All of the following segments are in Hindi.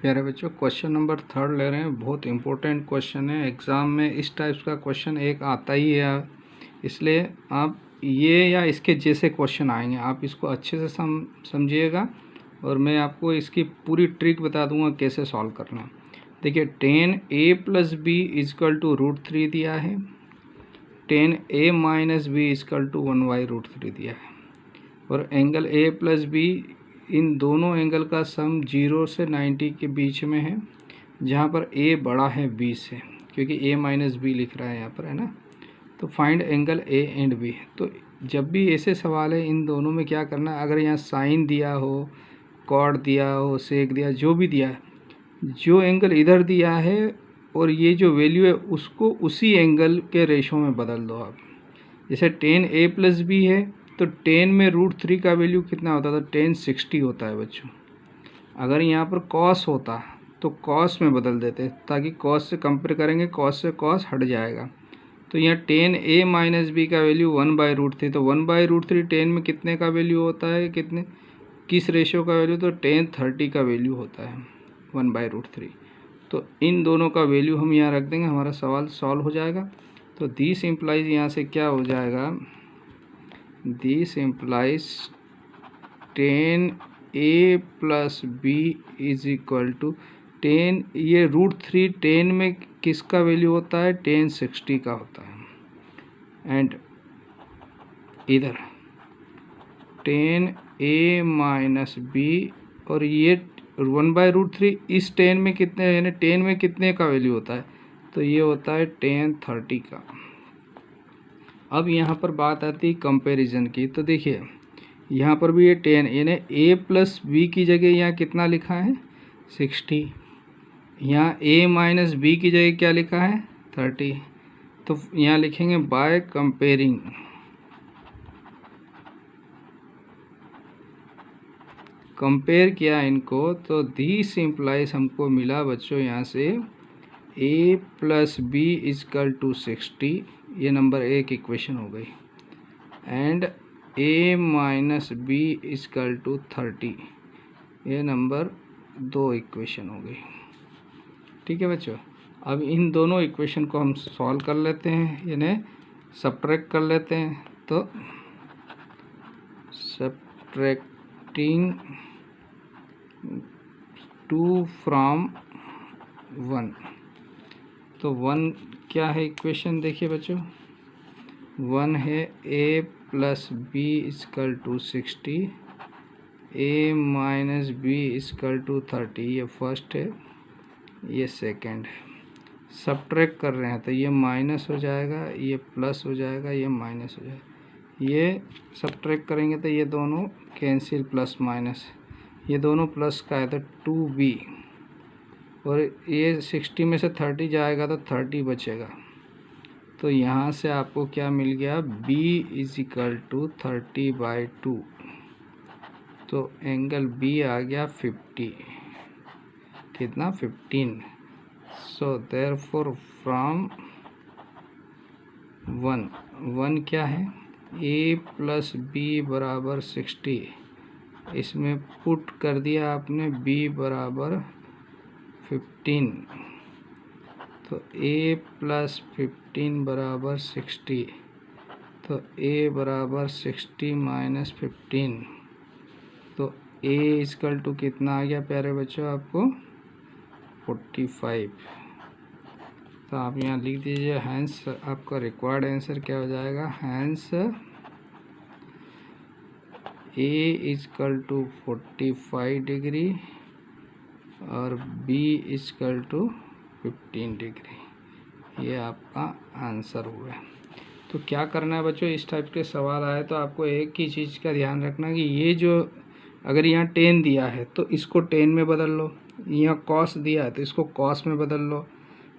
प्यारे बच्चों, क्वेश्चन नंबर 3 ले रहे हैं। बहुत इंपॉर्टेंट क्वेश्चन है। एग्ज़ाम में इस टाइप का क्वेश्चन एक आता ही है, इसलिए आप ये या इसके जैसे क्वेश्चन आएंगे, आप इसको अच्छे से समझिएगा और मैं आपको इसकी पूरी ट्रिक बता दूंगा कैसे सॉल्व करना। देखिए, tan a + b = √3 दिया है, tan a - b = 1/√3 दिया है, और एंगल a + b, इन दोनों एंगल का सम 0 से 90 के बीच में है, जहाँ पर a बड़ा है b से, क्योंकि a - b लिख रहा है यहाँ पर, है ना। तो find angle a and b। तो जब भी ऐसे सवाल है, इन दोनों में क्या करना है, अगर यहाँ साइन दिया हो, कॉड दिया हो, सेक दिया, जो भी दिया है, जो एंगल इधर दिया है और ये जो वैल्यू है उसको उसी एंगल के रेशो में बदल दो आप। जैसे tan a + b है तो tan में √3 का वैल्यू कितना होता है, तो tan 60 होता है बच्चों। अगर यहाँ पर cos होता तो cos में बदल देते, ताकि cos से कंपेयर करेंगे, cos से cos हट जाएगा। तो यहाँ tan a - b का वैल्यू 1/√3, तो 1/√3 tan में कितने का वैल्यू होता है, किस रेशो का वैल्यू, तो tan 30 का वैल्यू होता है 1/√3। तो इन दोनों का वैल्यू हम यहाँ रख देंगे, हमारा सवाल सॉल्व हो जाएगा। तो दिस इम्प्लाइज यहाँ से क्या हो जाएगा, this implies tan a + b = tan, ये √3 tan में किसका वैल्यू होता है, tan 60 का होता है। एंड इधर tan a - b, और ये 1/√3 इस tan में कितने, यानी tan में कितने का वैल्यू होता है, तो ये होता है tan 30 का। अब यहाँ पर बात आती है कंपैरिजन की। तो देखिए, यहाँ पर भी ये tan, यानी a + b की जगह यहाँ कितना लिखा है, 60। यहाँ a - b की जगह क्या लिखा है, 30। तो यहाँ लिखेंगे बाय कंपेयरिंग, कंपेयर किया इनको, तो दिस इम्प्लाइज हमको मिला बच्चों यहाँ से a + b = 60, ये नंबर 1 इक्वेशन हो गई, एंड a - b = 30, ये नंबर 2 इक्वेशन हो गई। ठीक है बच्चों, अब इन दोनों इक्वेशन को हम सॉल्व कर लेते हैं, यानी सब्ट्रैक्ट कर लेते हैं। तो सब्ट्रैक्टिंग 2 फ्रॉम 1, तो 1 क्या है इक्वेशन, देखिए बच्चों, 1 है a + b = 60, a - b = 30, ये फर्स्ट है, ये सेकंड है। सब्ट्रैक्ट कर रहे हैं तो ये माइनस हो जाएगा, ये प्लस हो जाएगा, ये माइनस हो जाएगा। ये सब्ट्रैक्ट करेंगे तो ये दोनों कैंसिल, प्लस माइनस, ये दोनों प्लस का है तो 2b, और ये 60 में से 30 जाएगा तो 30 बचेगा। तो यहाँ से आपको क्या मिल गया, b = 30/2, तो एंगल b आ गया 50, कितना, 15। सो देयरफॉर फ्रॉम 1 क्या है, a + b = 60, इसमें पुट कर दिया आपने b = 15, तो a + 15 = 60, तो a = 60 - 15, तो a = कितना आ गया प्यारे बच्चों आपको, 45। तो आप यहाँ लिख दीजिए, हैंस आपका रिक्वायर्ड आंसर क्या हो जाएगा, हैंस a = 45 डिग्री और b = 15 डिग्री, ये आपका आंसर हुआ। तो क्या करना है बच्चों, इस टाइप के सवाल आए तो आपको एक ही चीज़ का ध्यान रखना कि ये जो, अगर यहाँ tan दिया है तो इसको tan में बदल लो, यहाँ cos दिया है तो इसको cos में बदल लो,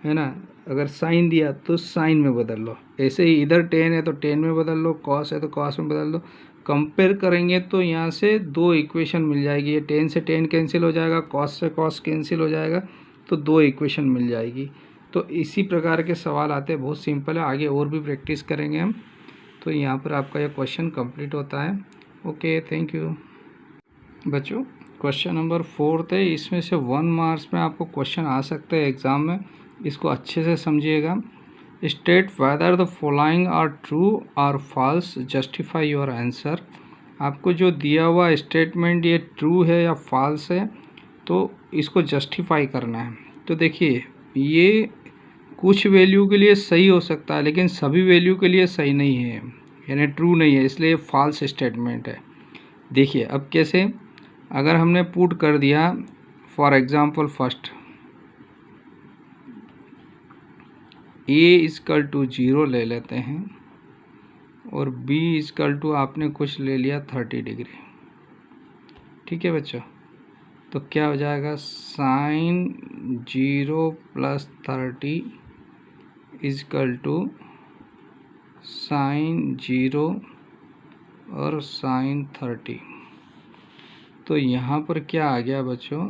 है ना। अगर साइन दिया तो साइन में बदल लो, ऐसे ही इधर tan है तो tan में बदल लो, cos है तो cos में बदल लो। कंपेयर करेंगे तो यहाँ से 2 इक्वेशन मिल जाएगी, ये tan से tan कैंसिल हो जाएगा, cos से cos कैंसिल हो जाएगा, तो 2 इक्वेशन मिल जाएगी। तो इसी प्रकार के सवाल आते हैं, बहुत सिंपल है, आगे और भी प्रैक्टिस करेंगे हम। तो यहाँ पर आपका यह क्वेश्चन कंप्लीट होता है। ओके, थैंक यू बच्चों। क्वेश्चन नंबर 4 है, इसमें से 1 मार्क्स में आपको क्वेश्चन आ सकते हैं एग्ज़ाम में, इसको अच्छे से समझिएगा। State whether the following are true और फॉल्स, जस्टिफाई योर आंसर। आपको जो दिया हुआ स्टेटमेंट ये ट्रू है या फॉल्स है, तो इसको जस्टिफाई करना है। तो देखिए, ये कुछ वैल्यू के लिए सही हो सकता है लेकिन सभी वैल्यू के लिए सही नहीं है, यानी ट्रू नहीं है, इसलिए फॉल्स स्टेटमेंट है। देखिए अब कैसे, अगर हमने पुट कर दिया फॉर एग्जांपल फर्स्ट a=0 ले लेते हैं और b= आपने कुछ ले लिया 30 डिग्री, ठीक है बच्चों। तो क्या हो जाएगा, sin 0 + 30 = sin 0 और sin 30। तो यहाँ पर क्या आ गया बच्चों,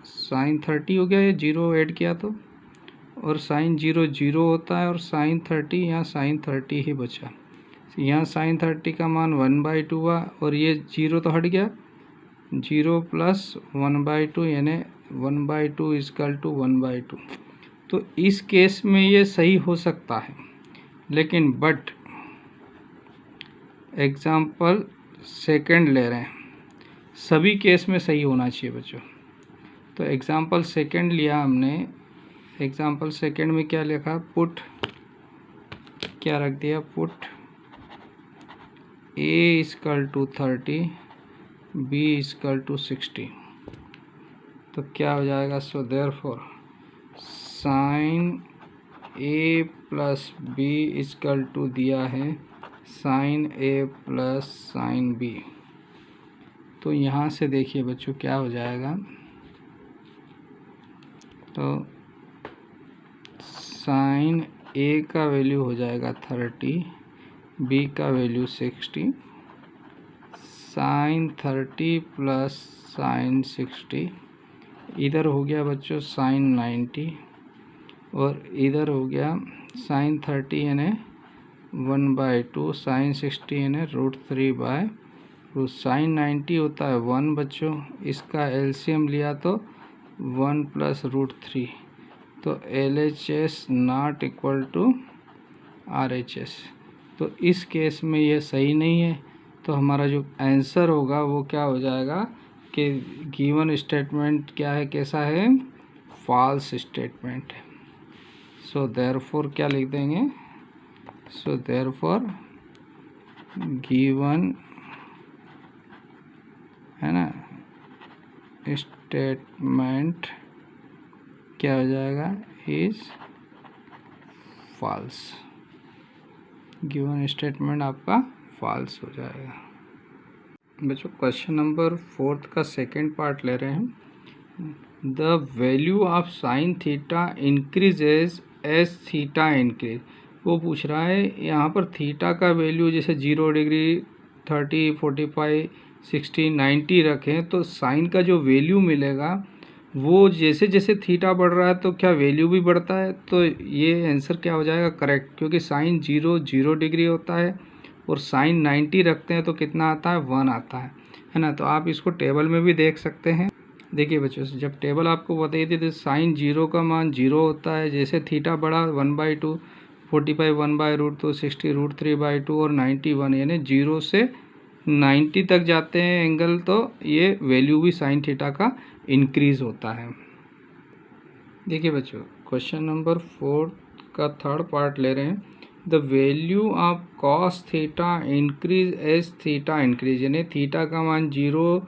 sin 30 हो गया, ये 0 ऐड किया तो, और sin 0 0 होता है और sin 30 यहाँ sin 30 ही बचा। यहाँ sin 30 का मान 1/2 हुआ और ये 0 तो हट गया, 0 + 1/2 यानी 1/2 = 1/2। तो इस केस में ये सही हो सकता है, लेकिन बट एग्जाम्पल सेकंड ले रहे हैं, सभी केस में सही होना चाहिए बच्चों। तो एग्जाम्पल सेकंड लिया हमने, एग्जाम्पल सेकंड में क्या लिखा, पुट क्या रख दिया, पुट a = 30 b = 60। तो क्या हो जाएगा, so therefore sin a + b = दिया है sin a + sin b। तो यहाँ से देखिए बच्चों क्या हो जाएगा, तो sin a का वैल्यू हो जाएगा 30, b का वैल्यू 60, sin 30 + sin 60, इधर हो गया बच्चों sin 90 और इधर हो गया sin 30 यानी 1/2, sin 60 यानी √3/, sin 90 होता है 1 बच्चों, इसका एलसीएम लिया तो 1 + √3। तो LHS ≠ RHS। तो इस केस में ये सही नहीं है, तो हमारा जो आंसर होगा वो क्या हो जाएगा कि गिवन स्टेटमेंट क्या है, कैसा है, फॉल्स स्टेटमेंट है। सो देयरफॉर क्या लिख देंगे, सो देयरफॉर गिवन है ना स्टेटमेंट क्या हो जाएगा, इज फॉल्स। गिवन स्टेटमेंट आपका फॉल्स हो जाएगा। बच्चों क्वेश्चन नंबर 4 का सेकंड पार्ट ले रहे हैं। The value of sine theta increases as theta increase. वो पूछ रहा है यहाँ पर थीटा का वैल्यू जैसे 0 डिग्री, 30, 45, 60, 90 रखें तो साइन का जो वैल्यू मिलेगा वो जैसे जैसे थीटा बढ़ रहा है तो क्या वैल्यू भी बढ़ता है। तो ये आंसर क्या हो जाएगा, करेक्ट, क्योंकि साइन 0 डिग्री होता है और साइन 90 रखते हैं तो कितना आता है, 1 आता है ना। तो आप इसको टेबल में भी देख सकते हैं। देखिए बच्चों, जब टेबल आपको बताई थी तो साइन 0 का मान 0 होता है, जैसे थीटा बढ़ा 1/2, 45 1/√2, 60 √3/2 और 90 1, यानी 0 से 90 तक जाते हैं एंगल, तो ये वैल्यू भी साइन थीटा का इंक्रीज होता है। देखिए बच्चों क्वेश्चन नंबर 4 का थर्ड पार्ट ले रहे हैं। The value of cos theta increase as theta increase, यानी थीटा का मान 0,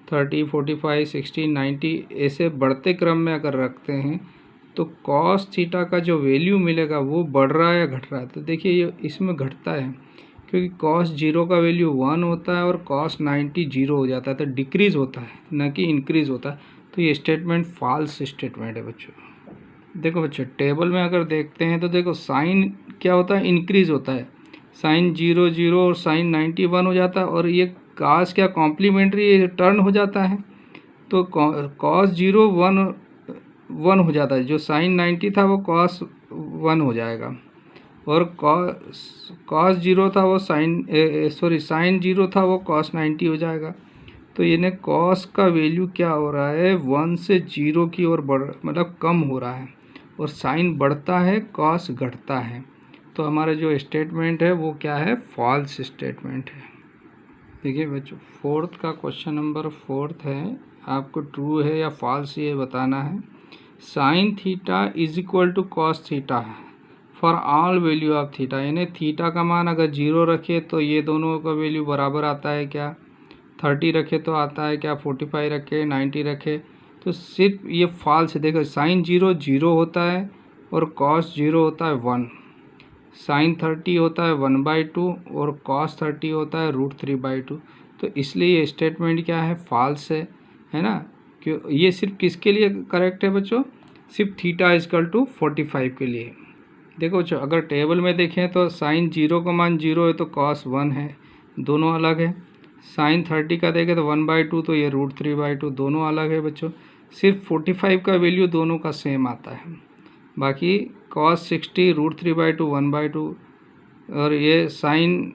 30, 45, 60, 90 ऐसे बढ़ते क्रम में अगर रखते हैं तो कॉस थीटा का जो वैल्यू मिलेगा वो बढ़ रहा है या घट रहा है। तो देखिए ये इसमें घटता है, क्योंकि कॉस 0 का वैल्यू 1 होता है और कॉस 90 0 हो जाता है, तो डिक्रीज़ होता है न कि इंक्रीज़ होता है। तो ये स्टेटमेंट फॉल्स स्टेटमेंट है बच्चों। देखो बच्चों टेबल में अगर देखते हैं तो देखो साइन क्या होता है, इंक्रीज़ होता है, साइन 0 0 और साइन 90 1 हो जाता है, और ये कॉस क्या कॉम्प्लीमेंट्री टर्न हो जाता है, तो कॉस 0 1 हो जाता है, जो साइन 90 था वो कॉस 1 हो जाएगा, और कॉस 0 था वो साइन 0 था वो कॉस 90 हो जाएगा। तो इन्हें कॉस का वैल्यू क्या हो रहा है 1 से 0 की ओर बढ़ मतलब कम हो रहा है और साइन बढ़ता है कॉस घटता है। तो हमारा जो स्टेटमेंट है वो क्या है, फॉल्स स्टेटमेंट है। देखिए बच्चों फोर्थ का क्वेश्चन नंबर 4 है, आपको ट्रू है या फॉल्स ये बताना है। Sine theta is equal to cos theta for all value of theta, यानी थीटा का मान अगर 0 रखे तो ये दोनों का वैल्यू बराबर आता है क्या, 30 रखे तो आता है क्या, 45 रखे 90 रखे तो सिर्फ ये फॉल्स है। देखो साइन 0 0 होता है और कॉस 0 होता है 1, साइन 30 होता है 1/2 और कॉस 30 होता है √3/2। तो इसलिए ये स्टेटमेंट क्या है, फॉल्स है ना। क्यों, ये सिर्फ किसके लिए करेक्ट है बच्चों, सिर्फ थीटा इजकल टू 45 के लिए। देखो बच्चों अगर टेबल में देखें तो साइन 0 का मान 0 है तो कॉस 1 है, दोनों अलग है। साइन 30 का देखें तो 1/2 तो ये √3/2 दोनों अलग है बच्चों। सिर्फ 45 का वैल्यू दोनों का सेम आता है, बाकी कॉस 60 √3/2 1/2 और ये साइन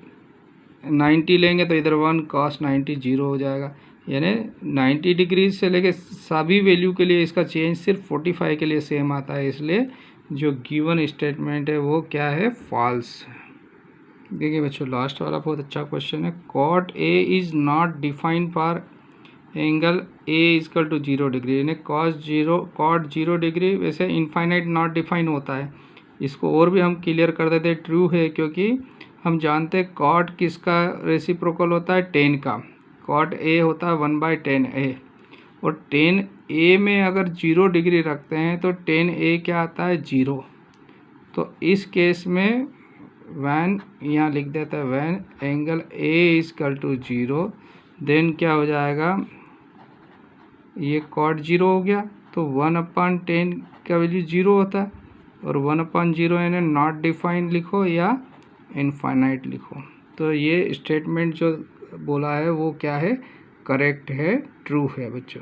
90 लेंगे तो इधर 1 कॉस 90 0 हो जाएगा। यानी 90 डिग्री से लेके सभी वैल्यू के लिए इसका चेंज सिर्फ 45 के लिए सेम आता है, इसलिए जो गिवन स्टेटमेंट है वो क्या है, फॉल्स। देखिए बच्चों लास्ट वाला बहुत अच्छा क्वेश्चन है। Cot a is not defined for angle a is equal to 0 degree, यानी कॉट 0 डिग्री वैसे इनफाइनाइट नॉट डिफाइन होता है। इसको और भी हम क्लियर कर देते हैं, ट्रू है, क्योंकि हम जानते हैं कॉट किसका रेसिप्रोकल होता है, 10 का। कॉट ए होता है 1/10 ए, और 10 ए में अगर 0 डिग्री रखते हैं तो 10 ए क्या आता है, 0। तो इस केस में वैन यहाँ लिख देता है, when angle a is equal to 0 then क्या हो जाएगा, ये कॉट 0 हो गया तो 1/10 का वैल्यू 0 होता है, और 1/0 यानी नॉट डिफाइंड लिखो या इनफाइनाइट लिखो। तो ये स्टेटमेंट जो बोला है वो क्या है, करेक्ट है, ट्रू है बच्चों।